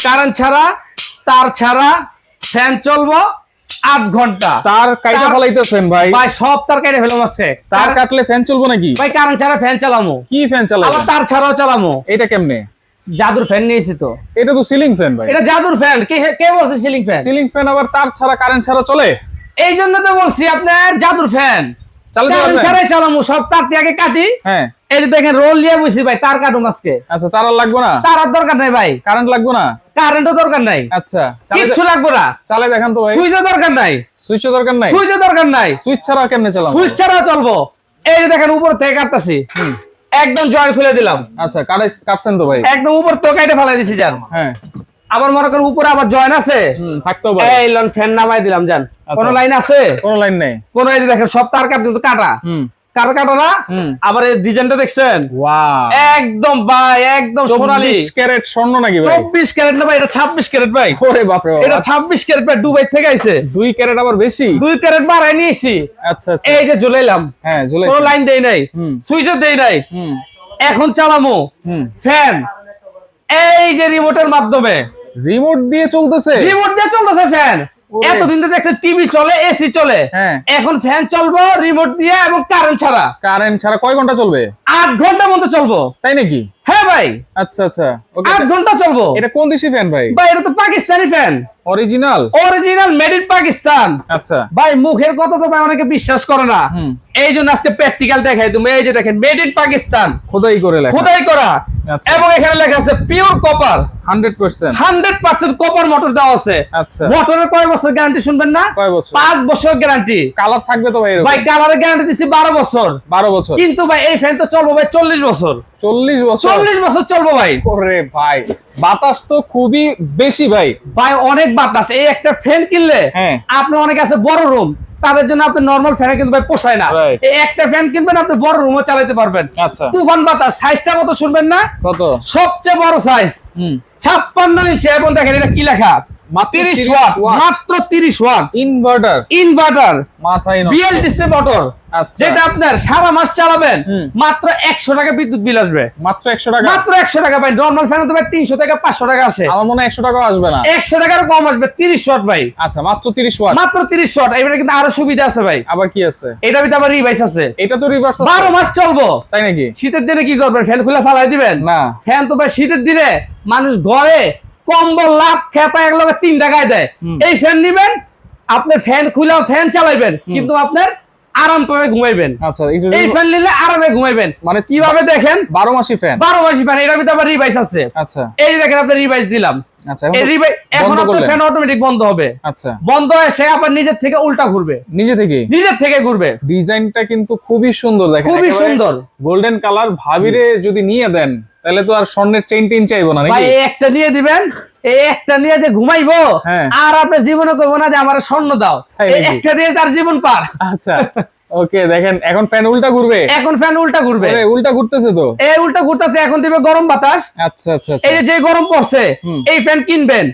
Current ছাড়া, তার ছাড়া ফ্যান চলবো 8 ঘন্টা। তার কাইটা ফলাইতেছেন ভাই? ভাই সব তার কাইটা ফেলে আছে। তার কাটলে ফ্যান চলবো নাকি? ভাই কারেন্ট ছাড়া ফ্যান চালামো। কি ফ্যান চালাবো? আবার তার ছাড়াও চালামো। এটা কেমনে? জাদুর ফ্যান নিয়েছি তো। এটা তো সিলিং ফ্যান ভাই। এটা জাদুর ফ্যান। কে বলছে সিলিং ফ্যান? সিলিং ফ্যান আবার তার ছাড়া কারেন্ট ছাড়া চলে? এই জন্য তো বলছি আপনার জাদুর ফ্যান কারেন্ট ছাড়াই চালামো। সব তারটি আগে কাটি। হ্যাঁ, এই যে দেখেন রোল নিয়ে বসি ভাই, তার কাটুম আজকে। আচ্ছা, তার আর লাগবে না? তার আর দরকার নাই ভাই। কারেন্ট লাগবে না? কারেন্টও দরকার নাই। আচ্ছা, কিচ্ছু লাগবে না। চালে দেখান তো ভাই। সুইচও দরকার নাই। সুইচও দরকার নাই? সুইচও দরকার নাই। সুইচ ছাড়া কেমনে চালাবো? সুইচ ছাড়াও চলবো। এই যে দেখেন উপর থেকে কাটতাছি, একদম জয়েন্ট খুলে দিলাম। আচ্ছা, কাটছেন তো ভাই? একদম উপর থেকে কেটে ফেলাই দিছি জান। হ্যাঁ, আবার মনে করেন উপরে আবার জয়েন আছে, থাকতো ভাই। এই লন ফ্যান নামাই দিলাম জান। কোন লাইন আছে? কোন লাইন নেই। কোন এই যে দেখেন সব তার কিন্তু কাটা। কাটা না। আবার এই ডিজাইনটা দেখছেন? ওয়াও, একদম ভাই একদম সোনালী। 24 ক্যারেট স্বর্ণ নাকি ভাই? 24 ক্যারেট না ভাই, এটা 26 ক্যারেট ভাই। ওরে বাপ রে বাপ, এটা 26 ক্যারেট ভাই, দুবাই থেকে আইছে। 2 ক্যারেট আবার বেশি? 2 ক্যারেট বাড়াই নিয়েছি। আচ্ছা আচ্ছা, এই যে ঝুলাইলাম। হ্যাঁ, ঝুলাই। কোন লাইন দেই নাই, সুইচও দেই নাই। এখন চালামু ফ্যান এই যে রিমোটের মাধ্যমে। রিমোট দিয়ে চলতেছে? রিমোট দিয়ে চলতেছে ফ্যান। এতদিন তো দেখছেন টিভি চলে, এসি চলে, এখন ফ্যান চলবো রিমোট দিয়ে এবং কারেন্ট ছাড়া। কারেন্ট ছাড়া কয় ঘন্টা চলবে? 8 ঘন্টা মতো চলবো। তাই নাকি? হ্যাঁ ভাই। আচ্ছা আচ্ছা, 8 ঘন্টা চলবো। এটা কোন দেশি ফ্যান ভাই? ভাই এটা তো Pakistani fan. Original? Original made in Pakistan. আচ্ছা ভাই মুখের কথা তো ভাই অনেকে বিশ্বাস করে না, এই জন্য আজকে প্র্যাকটিক্যাল দেখাই তুমি। এই যে দেখেন মেড ইন পাকিস্তান, খোদাই করে লেখা। খোদাই করা। আচ্ছা, এবং এখানে লেখা আছে পিওর কপার। 100% কপার মোটর দেওয়া আছে। আচ্ছা, মোটরের কয় বছর গ্যারান্টি শুনবেন না? কয় বছর? 5 বছর গ্যারান্টি। কালার থাকবে তো ভাই? ভাই কালারের গ্যারান্টি দিছি 12 বছর। 12 বছর? কিন্তু ভাই এই ফ্যান তো চলবে ভাই 40 বছর। 40 বছর? 40 বছর চলবে ভাই। ওরে ভাই, বাতাস তো খুবই বেশি ভাই। ভাই অনেক বাতাস। এই একটা ফ্যান কিনলে আপনি অনেক আছে বড় রুম, তাদের জন্য আপনি নরমাল ফ্যান কিন্তু ভাই পোষায় না। এই একটা ফ্যান কিনবেন আপনি বড় রুমও চালাতে পারবেন। আচ্ছা, তুফান বাতাস। সাইজটা কত শুনবেন না? কত? সবচেয়ে বড় সাইজ 56 ইঞ্চি। এবং দেখেন এটা কি লেখা, 30 ওয়াট, মাত্র 30 ওয়াট। ইনভার্টার মাথায় নষ্ট। বিএলডিসি মোটর, যেটা আপনার সারা মাস চালাবেন মাত্র 100 টাকা বিদ্যুৎ বিল আসবে। মাত্র 100 টাকা? মাত্র 100 টাকা ভাই। নরমাল ফ্যান তো ভাই 300 থেকে 500 টাকা আসে। আমার মনে হয় 100 টাকাও আসবে না। 100 টাকার কম আসবে। 30 ওয়াট ভাই। আচ্ছা, মাত্র 30 ওয়াট? মাত্র 30 ওয়াট। এবারে কিন্তু আরো সুবিধা আছে ভাই। আবার কি আছে? এটার ভিতরে আবার রিভাইস আছে। এটা তো রিভার্স আছে? 12 মাস চলবো। তাই নাকি? শীতের দিনে কি করবেন? ফ্যান খুলে ফালাই দিবেন না। ফ্যান তো ভাই শীতের দিনে মানুষ ঘরে কম্বল লাভ খেপা এক লগে 3 টাকায় দেয়। এই ফ্যান নিবেন, আপনি ফ্যান খুলে ফ্যান চালাইবেন, কিন্তু আপনার আরাম করে ঘুমাইবেন। আচ্ছা, এই ফ্যান নিলে আরামে ঘুমাইবেন। মানে কিভাবে দেখেন? 12 মাসি ফ্যান? 12 মাসি ফ্যান। এটার ভিতরে আবার রিভাইস আছে। আচ্ছা, এই দেখেন আপনি রিভাইস দিলাম। আচ্ছা, এখন আপনার ফ্যান অটোমেটিক বন্ধ হবে। আচ্ছা, বন্ধ হয়ে সে আবার নিজের থেকে উল্টা ঘুরবে। নিজের থেকে ঘুরবে। ডিজাইনটা কিন্তু খুবই সুন্দর, দেখেন খুবই সুন্দর গোল্ডেন কালার। ভাবিরে যদি নিয়ে দেন তাহলে তো আর স্বর্ণের চেইন টেইন চাইবো না নাকি? ভাই একটা নিয়ে দিবেন, এই একটা নিয়ে যে ঘুমাইবো, আর আপনি জীবনে করবো না যে আমার স্বর্ণ দাও। এই একটা দিয়ে তার জীবন পার। আচ্ছা, ওকে। দেখেন এখন ফ্যান উল্টা ঘুরবে। এখন ফ্যান উল্টা ঘুরবে। উল্টা ঘুরতেছে তো? এই উল্টা ঘুরতেছে। এখন দিবে গরম বাতাস। আচ্ছা আচ্ছা, এই যে গরম পড়ছে, এই ফ্যান কিনবেন,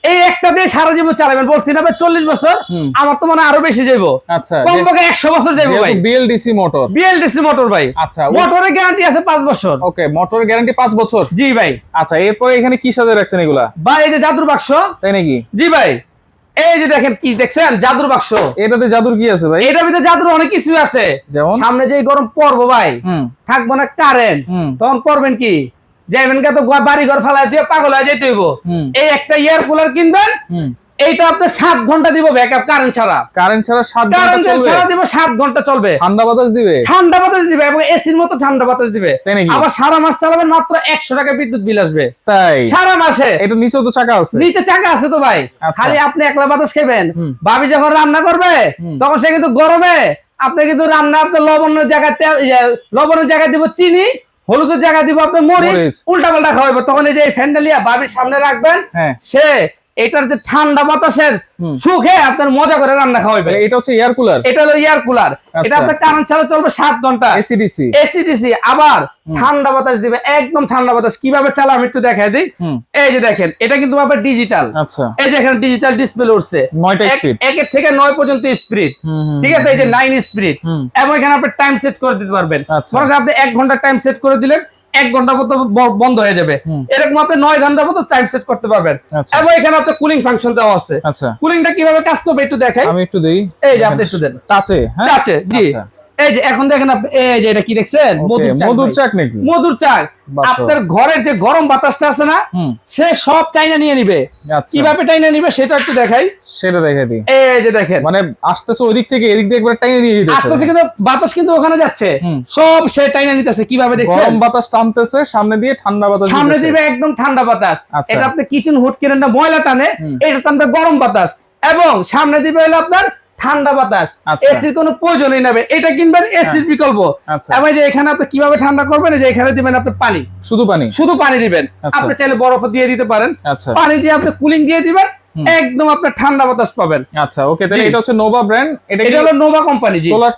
এই একটা দিয়ে সারা জীবন চালাবেন। বলছি না ভাই 40 বছর, আমার তো মনে হয় আরো বেশি যাইবো। আচ্ছা, কমপক্ষে 100 বছর যাইবো ভাই। BLDC motor? বিএলডিসি মোটর ভাই। আচ্ছা, মোটরের গ্যারান্টি আছে 5 বছর। ওকে, মোটরের গ্যারান্টি 5 বছর? জি ভাই। আচ্ছা, এরপরে এখানে কি সাথে রাখছেন এগুলা? ভাই এই যে জাদুর বাক্স। তাই নাকি? জি ভাই। এই যে দেখেন কি দেখছেন, জাদুর বাক্স। এটাতে জাদুর কি আছে ভাই? এটার ভিতরে জাদুর অনেক কিছু আছে। যেমন সামনে যে গরম পড়বো ভাই, থাকবো না কারেন্ট, তখন করবেন কি? যাইবেন কে তো বাড়ি ঘর ফালাই দিয়ে পাগল হয়ে যেতে হইব। এই একটা এয়ার কুলার কিনবেন, এইটা আপনার 7 ঘন্টা দিব ব্যাকআপ। কারেন্ট ছাড়া 7 ঘন্টা ছাড়া দিব, 7 ঘন্টা চলবে। ঠান্ডা বাতাস দিবে এবং এসির মতো ঠান্ডা বাতাস দিবে। আবার সারা মাস চালাবেন, মাত্র 100 টাকা বিদ্যুৎ বিল আসবে। তাই? সারা মাসে। এটা নিচে তো চাকা আছে? নিচে চাকা আছে তো ভাই। খালি আপনি একলা বাতাস খাবেন। ভাবি যখন রান্না করবে তখন সে কিন্তু গরমে আপনি কিন্তু রান্না, আপনার লবণের জায়গায় দিব চিনি, হলুদের জায়গায় দিব আপনার মরিচ, উল্টা পাল্টা খাওয়াইবো। তখন এই যে ফ্যানটা লিয়া ভাবির সামনে রাখবেন, সে এটার যে ঠান্ডা বাতাসের সুখে আপনার মজা করে রান্না খাওয়াইবে। এটা হচ্ছে এয়ার কুলার? এটা হলো এয়ার কুলার। এটা আপনার কারেন্ট ছাড়া চলবে 7 ঘন্টা। এসিডিসি। আবার ঠান্ডা বাতাস দিবে, একদম ঠান্ডা বাতাস। কিভাবে চালা আমি একটু দেখাই দিই। এই যে দেখেন, এটা কিন্তু আপনার ডিজিটাল। আচ্ছা, এই যে এখানে ডিজিটাল ডিসপ্লে উঠছে। 9টা স্পিড, 1 থেকে 9 পর্যন্ত স্পিড। ঠিক আছে, এই যে 9 স্পিড। এবং এখানে আপনি টাইম সেট করে দিতে পারবেন। মনে করেন আপনি 1 ঘন্টা টাইম সেট করে দিলেন, 1 ঘন্টা মতো বন্ধ হয়ে যাবে। এরকম আপনি 9 ঘন্টা মতো টাইম সেট করতে পারবেন। আচ্ছা। এবং এখানে আপনার কুলিং ফাংশন দেওয়া আছে। আচ্ছা, কুলিংটা কিভাবে কাজ করবে একটু দেখাই। আমি একটু দেই। এই যে আপনি একটু দেন। টাচে, হ্যাঁ টাচে, জি। আচ্ছা। এই যে এখন দেখেন আপনি, এই যে এটা কি দেখছেন? মধুর চাক নাকি? মধুর চাক। বাহ। আপনার ঘরের যে গরম বাতাসটা আছে না, সে সব টাইনা নিয়ে নিবে। আচ্ছা। কিভাবে টাইনা নিবে সেটা একটু দেখাই। সেটা দেখাই দিই। এই যে দেখেন, মানে আসতেছে ওই দিক থেকে এদিক দিয়ে একবার টাইনে নিয়ে যেতেছে। আসতেছে কিন্তু বাতাস কিন্তু ওখানে যাচ্ছে, সব সে টাইনা নিতেছে। কিভাবে দেখছেন? গরম বাতাস টানতেছে, সামনে দিয়ে ঠান্ডা বাতাস সামনে দিতেছে। দিবে একদম ঠান্ডা বাতাস। আচ্ছা। এটা আপনি কিচেন হুড কিনেন না, ময়লা টানে, এটা টানবে গরম বাতাস। এবং সামনে দিবে হলো আপনার ঠান্ডা বাতাস। আচ্ছা। এসির কোনো প্রয়োজনই নেবে, এটা কিনবেন এসির বিকল্প। আচ্ছা। এবং যে এখানে আপনি কিভাবে ঠান্ডা করবেন, যে এখানে দিবেন আপনি পানি, শুধু পানি? শুধু পানি দিবেন। আচ্ছা। আপনি চাইলে বরফ দিয়ে দিতে পারেন। আচ্ছা। পানি দিয়ে আপনি কুলিং দিয়ে দিবেন, একদম আপনার ঠান্ডা বাতাস পাবেন। আচ্ছা, ওকে। তাহলে জি। এটা হচ্ছে নোভা ব্র্যান্ড। এটা হলো নোভা কোম্পানি। জি, সোলার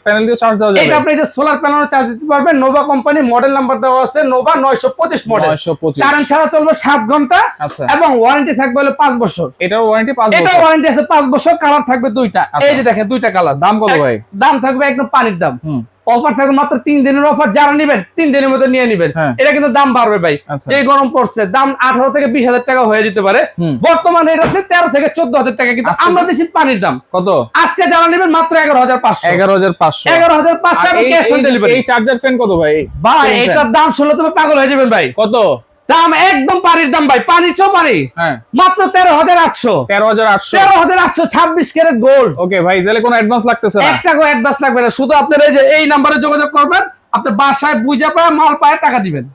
প্যানেল দিয়ে চার্জ দেওয়া যাবে। এটা আপনি যে সোলার প্যানেল চার্জ দিতে পারবেন। নোভা কোম্পানি, মডেল নাম্বার দেওয়া আছে নোভা 925 মডেল। 925। কারেন্ট ছাড়া চলবে 7 ঘন্টা। আচ্ছা। এবং ওয়ারেন্টি থাকবে হলো 5 বছর। এটার ওয়ারেন্টি 5 এটা বছর। ওয়ারেন্টি আছে 5 বছর। কালার থাকবে 2টা। আচ্ছা। এই যে দেখেন 2টা কালার। দাম কত ভাই? দাম থাকবে একদম পানির দাম। অফার থাকবে মাত্র 3 দিনের অফার। যারা নেবেন 3 দিনের মধ্যে নিয়ে নেবেন। হ্যাঁ। এটা কিন্তু দাম বাড়বে ভাই। আচ্ছা। যে গরম পড়ছে, দাম 18 থেকে 20,000 টাকা হয়ে যেতে পারে। বর্তমানে এটা আছে 13 থেকে 14,000 টাকা। কিন্তু আজকে আমরা দিচ্ছি পানির দাম কত? আজকে যারা নেবেন মাত্র 11,500। 11,500। 11,500 এবং ক্যাশ অন ডেলিভারি। এই চার্জার ফ্যান কত ভাই? ভাই এটার দাম শুনলে তুমি পাগল হয়ে যাবেন ভাই। কত? দাম একদম পানির দাম ভাই, পানির চেয়েও পানি। হ্যাঁ, মাত্র 13,800। 13,800। 13,800, 26 ক্যারেট গোল্ড। ওকে ভাই, তাহলে কোনো অ্যাডভান্স লাগতেছে না? 1 টাকা অ্যাডভান্স লাগবে না। শুধু আপনার এই যে এই নাম্বারে যোগাযোগ করবেন, আপনার বাসায় বুঝা পায় মাল পায় টাকা দিবেন।